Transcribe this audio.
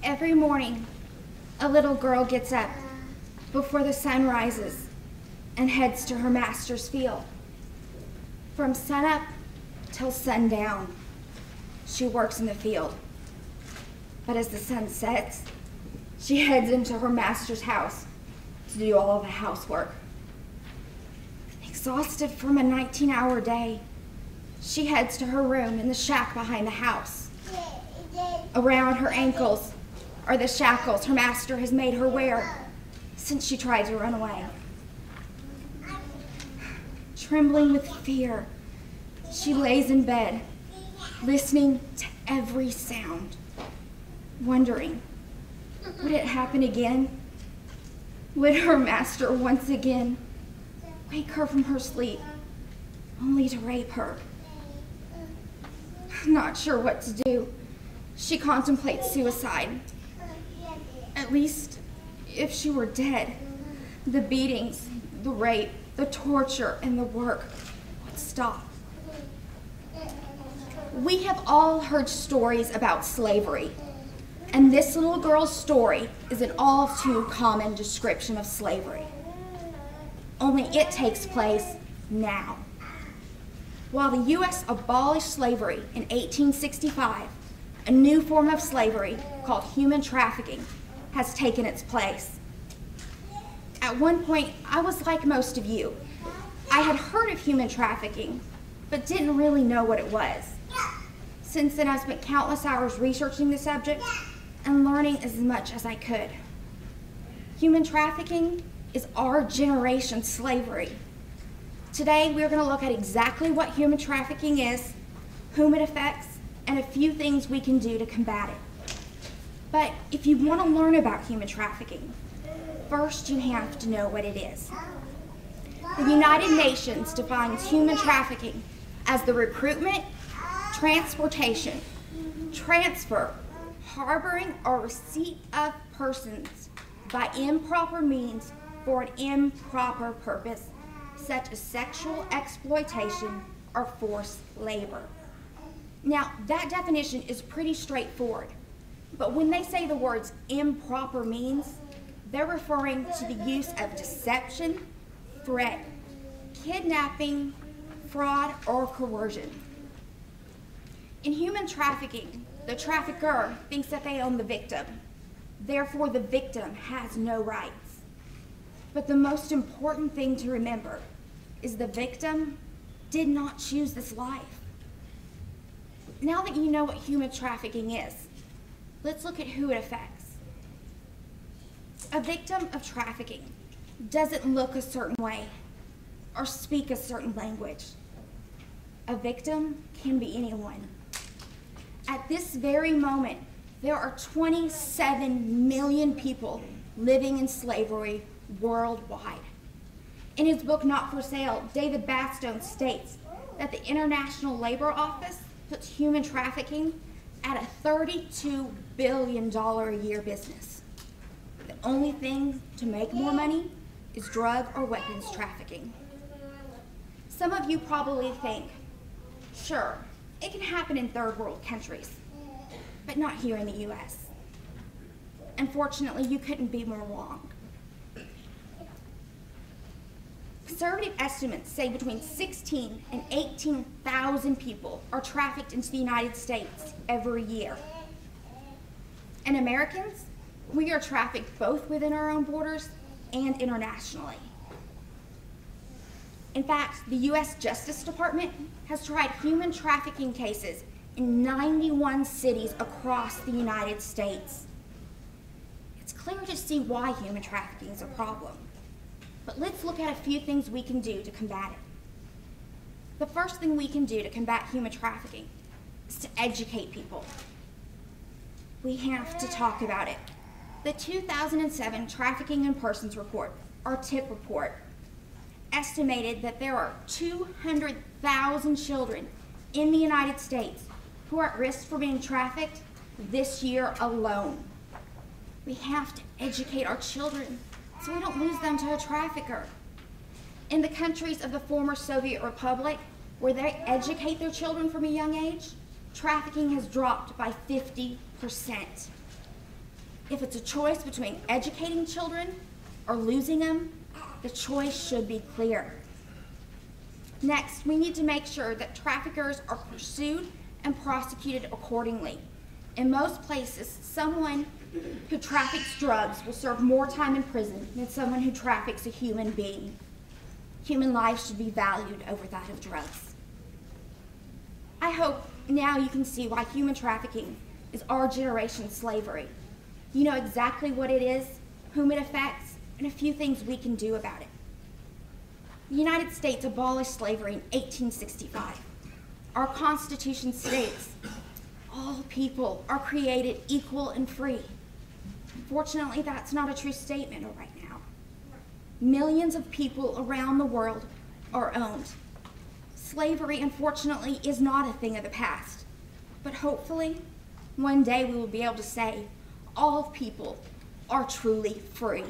Every morning, a little girl gets up before the sun rises and heads to her master's field. From sunup till sundown, she works in the field. But as the sun sets, she heads into her master's house to do all of the housework. Exhausted from a 19-hour day, she heads to her room in the shack behind the house. Around her ankles are the shackles her master has made her wear since she tried to run away. Trembling with fear, she lays in bed, listening to every sound, wondering, would it happen again? Would her master once again wake her from her sleep, only to rape her? Not sure what to do, she contemplates suicide. At least, if she were dead, the beatings, the rape, the torture, and the work would stop. We have all heard stories about slavery, and this little girl's story is an all too common description of slavery. Only it takes place now. While the U.S. abolished slavery in 1865, a new form of slavery called human trafficking has taken its place. At one point, I was like most of you. I had heard of human trafficking, but didn't really know what it was. Since then, I've spent countless hours researching the subject and learning as much as I could. Human trafficking is our generation's slavery. Today, we're going to look at exactly what human trafficking is, whom it affects, and a few things we can do to combat it. But if you want to learn about human trafficking, first you have to know what it is. The United Nations defines human trafficking as the recruitment, transportation, transfer, harboring, or receipt of persons by improper means for an improper purpose, such as sexual exploitation or forced labor. Now, that definition is pretty straightforward, but when they say the words improper means, they're referring to the use of deception, threat, kidnapping, fraud, or coercion. In human trafficking, the trafficker thinks that they own the victim. Therefore, the victim has no rights. But the most important thing to remember is the victim did not choose this life. Now that you know what human trafficking is, let's look at who it affects. A victim of trafficking doesn't look a certain way or speak a certain language. A victim can be anyone. At this very moment, there are 27 million people living in slavery worldwide. In his book, Not for Sale, David Backstone states that the International Labor Office puts human trafficking at a $32 billion a year business. The only thing to make more money is drug or weapons trafficking. Some of you probably think, sure, it can happen in third world countries, but not here in the US. Unfortunately, you couldn't be more wrong. Conservative estimates say between 16 and 18,000 people are trafficked into the United States every year. And Americans, we are trafficked both within our own borders and internationally. In fact, the U.S. Justice Department has tried human trafficking cases in 91 cities across the United States. It's clear to see why human trafficking is a problem. But let's look at a few things we can do to combat it. The first thing we can do to combat human trafficking is to educate people. We have to talk about it. The 2007 Trafficking in Persons Report, or TIP report, estimated that there are 200,000 children in the United States who are at risk for being trafficked this year alone. We have to educate our children so we don't lose them to a trafficker. In the countries of the former Soviet Republic, where they educate their children from a young age, trafficking has dropped by 50%. If it's a choice between educating children or losing them, the choice should be clear. Next, we need to make sure that traffickers are pursued and prosecuted accordingly. In most places, someone who traffics drugs will serve more time in prison than someone who traffics a human being. Human life should be valued over that of drugs. I hope now you can see why human trafficking is our generation's slavery. You know exactly what it is, whom it affects, and a few things we can do about it. The United States abolished slavery in 1865. Our Constitution states, all people are created equal and free. Unfortunately, that's not a true statement right now. Millions of people around the world are owned. Slavery, unfortunately, is not a thing of the past. But hopefully, one day we will be able to say, all people are truly free.